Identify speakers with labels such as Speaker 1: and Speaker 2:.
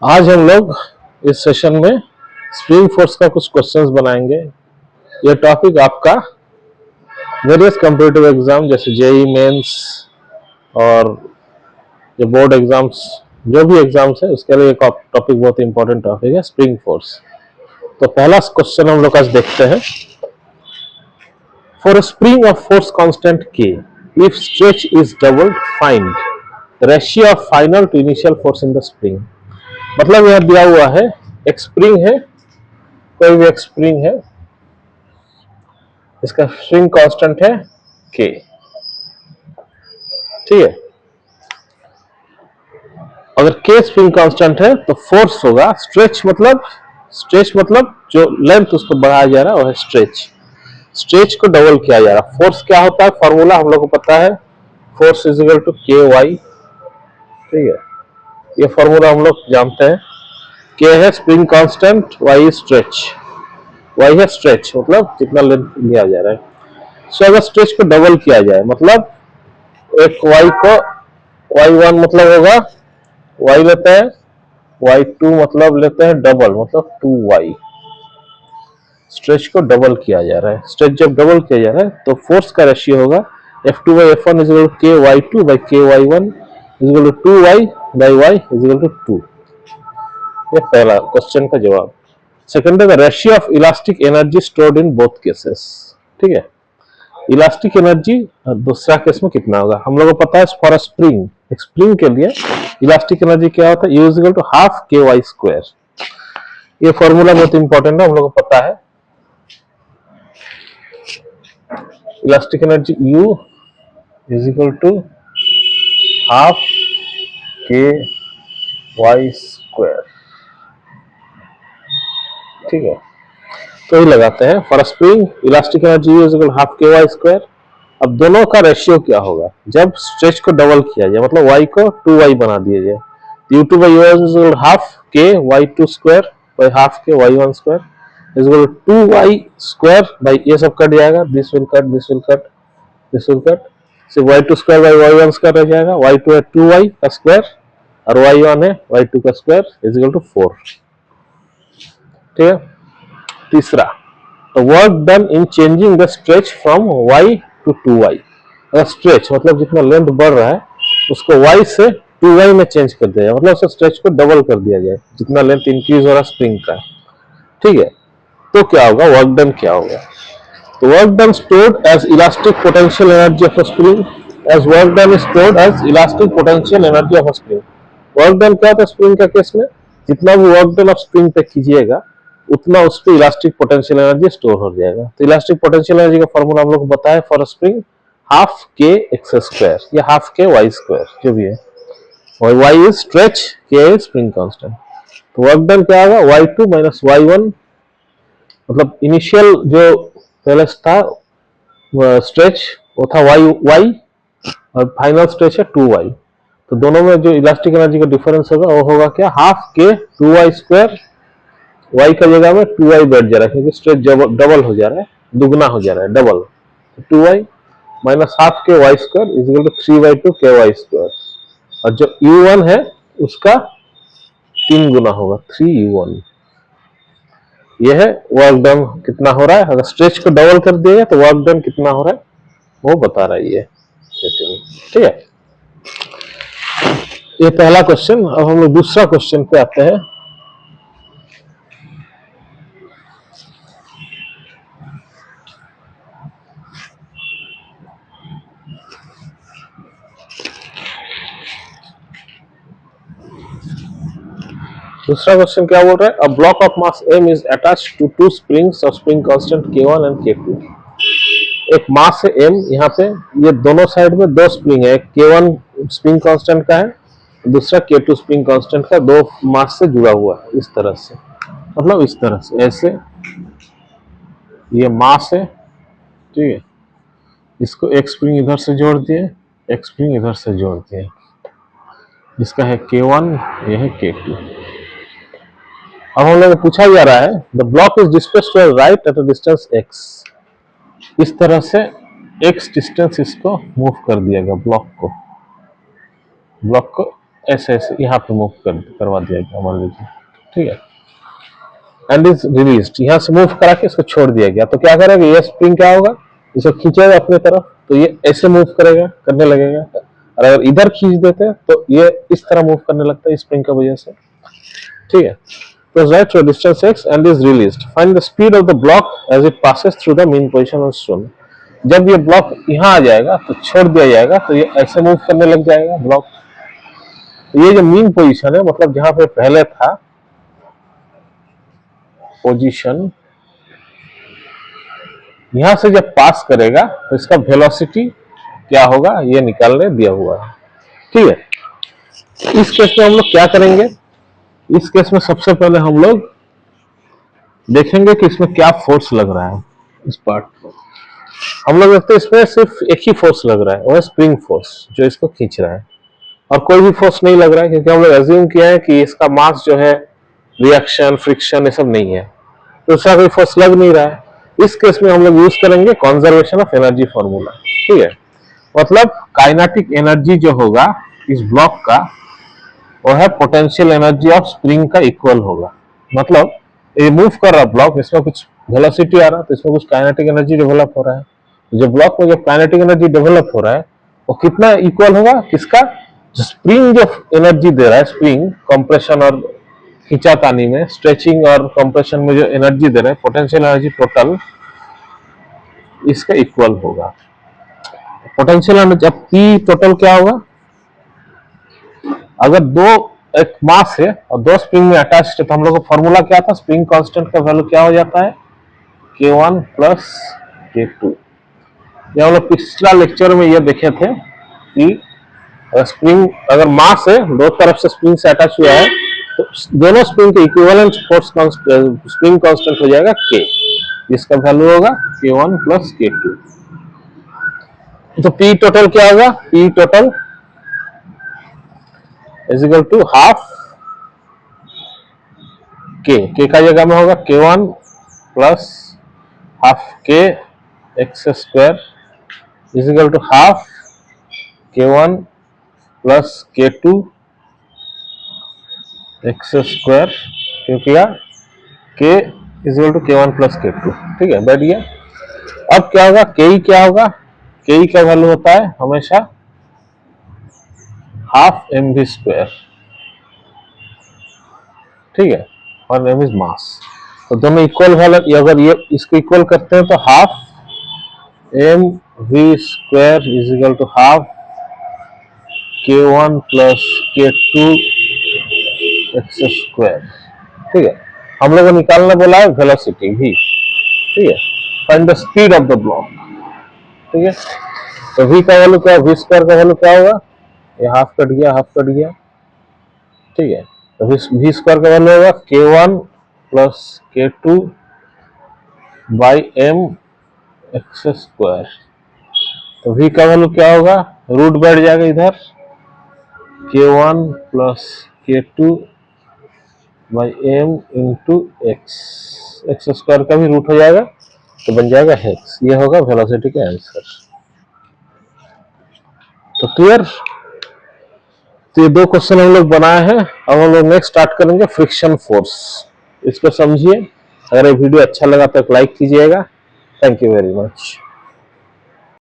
Speaker 1: आज हम लोग इस सेशन में स्प्रिंग फोर्स का कुछ क्वेश्चंस बनाएंगे। ये टॉपिक आपका वेरियस कॉम्पिटिटिव एग्जाम जैसे जेई मेंस और ये बोर्ड एग्जाम्स, जो भी एग्जाम्स है उसके लिए एक टॉपिक बहुत इंपॉर्टेंट टॉपिक है स्प्रिंग फोर्स। तो पहला क्वेश्चन हम लोग आज देखते हैं। For a spring of force constant k, if stretch is doubled, find ratio of final to initial force in the spring. मतलब यह दिया हुआ है, एक स्प्रिंग है, कोई भी एक स्प्रिंग है, इसका स्प्रिंग कांस्टेंट है के, ठीक है। अगर के स्प्रिंग कांस्टेंट है तो फोर्स होगा स्ट्रेच मतलब जो लेंथ उसको बढ़ाया जा रहा है वो है स्ट्रेच। स्ट्रेच को डबल किया जा रहा है। फोर्स क्या होता है, फॉर्मूला हम लोग को पता है, फोर्स इज इक्वल टू के वाई, ठीक है। ये फॉर्मूला हम लोग जानते हैं। के है spring constant, Y stretch, Y है स्ट्रेच मतलब जितना लेंथ लिया जा रहा है। सो अगर स्ट्रेच को डबल किया जाए मतलब एक वाई को y1 मतलब होगा, y लेते हैं, y2 मतलब लेते हैं डबल मतलब 2y। स्ट्रेच को डबल किया जा रहा है। स्ट्रेच जब डबल किया जा रहा है तो फोर्स का रेशियो होगा F2/F1 is equal to KY2/KY1 is equal to 2y/y is equal to 2। ये पहला क्वेश्चन का जवाब। सेकंड है the ratio of elastic energy stored in both cases, ठीक है। इलास्टिक एनर्जी दूसरा केस में कितना होगा, हम लोगों को पता है। फॉर अ स्प्रिंग, एक स्प्रिंग के लिए इलास्टिक एनर्जी क्या होता है, U is equal to half K Y square. ये फॉर्मूला बहुत इंपॉर्टेंट है, हम लोगों को पता है। Elastic energy U is equal to half K Y square, ठीक है। तो ये लगाते हैं for a spring elastic energy U is equal to half K Y square. अब दोनों का रेशियो क्या होगा जब स्ट्रेच को डबल किया जाए, मतलब y को 2y बना दिया जाए। u2 by u1 is equal to half k y2 square by half k y1 square is equal to 2y square by ये सब कट जाएगा, this will cut, this will cut, this will cut, सिर्फ y2 square by y1 square रह जाएगा। y2 है 2y का square और y1 है y2 का स्क्वायर is equal to 4, ठीक है। तीसरा, तो work done in changing the stretch from y to 2y। अगर स्ट्रेच मतलब जितना लेंथ बढ़ रहा है उसको y से 2y में चेंज कर दिया जाए, मतलब उसे स्ट्रेच को डबल कर दिया जाए जितना लेंथ इंक्रीज हो रहा है स्प्रिंग का, ठीक है। तो क्या होगा, वर्क डन क्या होगा। तो work done stored as elastic potential energy of a spring, as work done is stored as elastic potential energy of a spring. Work done क्या होता है स्प्रिंग का केस में, जितना भी वर्क डन आप स्प्रिंग पे कीजिएगा उतना उस पर इलास्टिक पोटेंशियल एनर्जी स्टोर हो जाएगा। तो इलास्टिक पोटेंशियल एनर्जी का फॉर्मूला हम लोग को बताया फॉर स्प्रिंग हाफ के एक्स स्क्वायर या हाफ के वाई स्क्वायर जो भी है, और वाई इज स्ट्रेच, के इज स्प्रिंग कांस्टेंट। तो वर्क डन क्या होगा, y2 माइनस y1, मतलब इनिशियल जो पहले था स्ट्रेच वो था y और फाइनल स्ट्रेच है 2y। तो दोनों में जो इलास्टिक एनर्जी का डिफरेंस होगा वो होगा क्या, हाफ के 2y स्क्वायर, y का जगह में 2y बैठ जा रहा है क्योंकि स्ट्रेच डबल हो जा रहा है, दुगना हो जा रहा है, double. 2y minus half K Y square is equal to 3/2 K Y square, और जो u1 है उसका 3 गुना होगा, 3u1। यह है वर्क डन कितना हो रहा है। अगर स्ट्रेच को डबल कर दिया तो वर्क डन कितना हो रहा है वो बता रहा है ये, ठीक है। ये पहला क्वेश्चन। अब हम लोग दूसरा क्वेश्चन पे आते हैं। दूसरा क्वेश्चन क्या बोल रहा है, a block of mass m is attached to two springs of spring constant k1 and k2। एक मास है m, यहाँ पे ये दोनों साइड में दो स्प्रिंग है, एक k1 स्प्रिंग कांस्टेंट का है, दूसरा k2 स्प्रिंग कांस्टेंट का, दो मास से जुड़ा हुआ है इस तरह से, मतलब इस तरह से ऐसे ये मास है, ठीक है। इसको एक स्प्रिंग इधर से जोड़ दिए, एक स्प्रिंग इधर से जोड़ दिए, इसका है k1, ये है k2। अब हम लोग पूछा जा रहा है the block is displaced to right at a distance x। इस तरह से x डिस्टेंस इसको मूव कर दिया गया, ब्लॉक को ऐसे ऐसे यहाँ पे मूव करवा दिया गया मान लीजिए, ठीक है, एंड इज रिलीज्ड, यहाँ से मूव करा के इसको छोड़ दिया गया, तो क्या करेगा ये स्प्रिंग क्या होगा, इसको खींचेगा अपने तरफ, तो ये ऐसे मूव करेगा, करने लगेगा, और अगर इधर खींच देते हैं तो ये इस तरह मूव करने लगता है स्प्रिंग की वजह से, ठीक है। तो right to distance x and is released, find the speed of the block as it passes through the mean position on stone. जब ये ब्लॉक यहाँ आ जाएगा तो छोड़ दिया जाएगा, तो ये ऐसे मूव करने लग जाएगा ब्लॉक। तो ये जो मेन पोजीशन है, मतलब जहां पे पहले था पोजीशन, यहां से जब पास करेगा तो इसका वेलोसिटी क्या होगा ये निकालने दिया हुआ है, ठीक है। इस केस में हम लोग क्या करेंगे, इस केस में सबसे पहले हम लोग देखेंगे कि इसमें क्या फोर्स लग रहा है। इस पार्ट को हम लोग देखते हैं, इसमें सिर्फ एक ही फोर्स लग रहा है, वो है स्प्रिंग फोर्स जो इसको खींच रहा है, और कोई भी फोर्स नहीं लग रहा है, क्योंकि हम लोग एज्यूम किया है कि इसका मास जो है रिएक्शन फ्रिक्शन ये सब नहीं है, तो उसका कोई फोर्स लग नहीं रहा है। इस केस में हम लोग यूज करेंगे कंजर्वेशन ऑफ एनर्जी फॉर्मूला, ठीक है। मतलब काइनेटिक एनर्जी जो होगा इस ब्लॉक का, वो है पोटेंशियल एनर्जी ऑफ स्प्रिंग का इक्वल होगा। मतलब ये मूव कर रहा ब्लॉक, इसमें कुछ वेलोसिटी आ रहा है, तो इसमें कुछ काइनेटिक एनर्जी डेवलप हो रहा है, जो ब्लॉक में जो काइनेटिक एनर्जी डेवलप हो रहा है वो कितना इक्वल होगा, किसका, जो स्प्रिंग जो एनर्जी दे रहा है, स्प्रिंग कंप्रेशन और खींचातानी में, स्ट्रेचिंग और कंप्रेशन में जो एनर्जी दे रहे हैं, पोटेंशियल एनर्जी टोटल इसका इक्वल होगा। पोटेंशियल एनर्जी, अब पी टोटल क्या होगा, अगर दो एक मास है और दो स्प्रिंग में अटैच्ड है, तो हम लोग का फॉर्मूला क्या था, स्प्रिंग कांस्टेंट का वैल्यू क्या हो जाता है, K1 प्लस K2। ये हम लोग पिछला लेक्चर में ये देखे थे कि स्प्रिंग अगर मास है, दो तरफ से स्प्रिंग से अटैच हुआ है, तो दोनों स्प्रिंग के इक्विवेलेंट फोर्स स्प्रिंग कांस्टेंट हो जाएगा K, जिसका वैल्यू होगा K1 प्लस K2। तो P टोटल क्या होगा, P total is equal to half K का जगह में होगा K1 plus half K X square is equal to half K1 plus K2 X square, क्योंकि K is equal to K1 plus K2, ठीक है, बैठ गया। अब क्या होगा, Ke क्या होगा, Ke का वैल्यू होता है हमेशा हाफ mv स्क्वायर, ठीक है, और m इज मास। तो दोनों इक्वल वैल्यू, अगर ये इसको इक्वल करते हैं तो half mv square is equal to half K1 plus K2 X square, ठीक है। हम लोग को निकालना बोला है वेलोसिटी भी, ठीक है, find the speed of the block, ठीक है। तो v का वैल्यू क्या, v स्क्वायर का वैल्यू क्या होगा, ये हाफ कट गया, हाफ कट गया, ठीक है। तो v स्क्वायर का वैल्यू होगा K1 plus K2 by m x square. तो v का वैल्यू क्या होगा, रूट बैठ जाएगा इधर, K1 plus K2 by m into x, x square का भी रूट हो जाएगा, तो बन जाएगा हेक्स। ये होगा वेलोसिटी का आंसर। तो क्लियर, तो ये दो क्वेश्चन हम लोग बनाए हैं। अब हम लोग नेक्स्ट स्टार्ट करेंगे फ्रिक्शन फोर्स। इसको समझिए। अगर ये वीडियो अच्छा लगा तो लाइक कीजिएगा। Thank you very much.